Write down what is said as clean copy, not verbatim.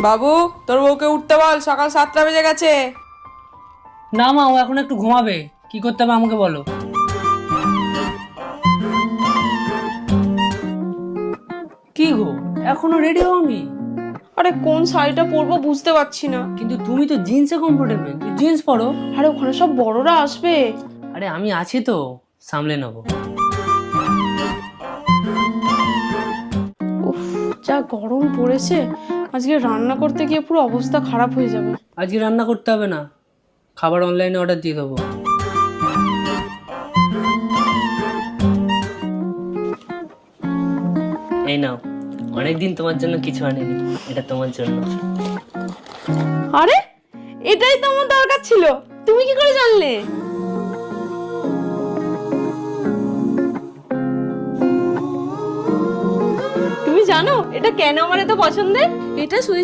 বাবু, তোর বউকে উঠতে বল, সকাল 7টা বেজে গেছে। না মা, ও এখন একটু ঘুমাবে। কি করতে হবে আমাকে বলো। কি গো, এখনো রেডি হওনি? আরে কোন শাড়িটা পরবো বুঝতে পারছি না। কিন্তু তুমি তো জিন্সে কমফোর্টেবল, জিন্স পরো। আরে ওখানে সব বড়রা আসবে। আরে আমি আছি তো, সামলে নেবো। উফ, যা গরম পড়েছে, আজকে রান্না করতে গিয়ে পুরো অবস্থা খারাপ হয়ে যাবে। আজকে রান্না করতে হবে না, খাবার অনলাইনে অর্ডার দিয়ে দেবো। এই নাও, অনেকদিন তোমার জন্য কিছু আনিনি, এটা তোমার জন্য। আরে এটাই তো আমার দরকার ছিল, তুমি কি করে জানলে? তুমি জানো এটা কেন আমার এত পছন্দের? এটা সুইস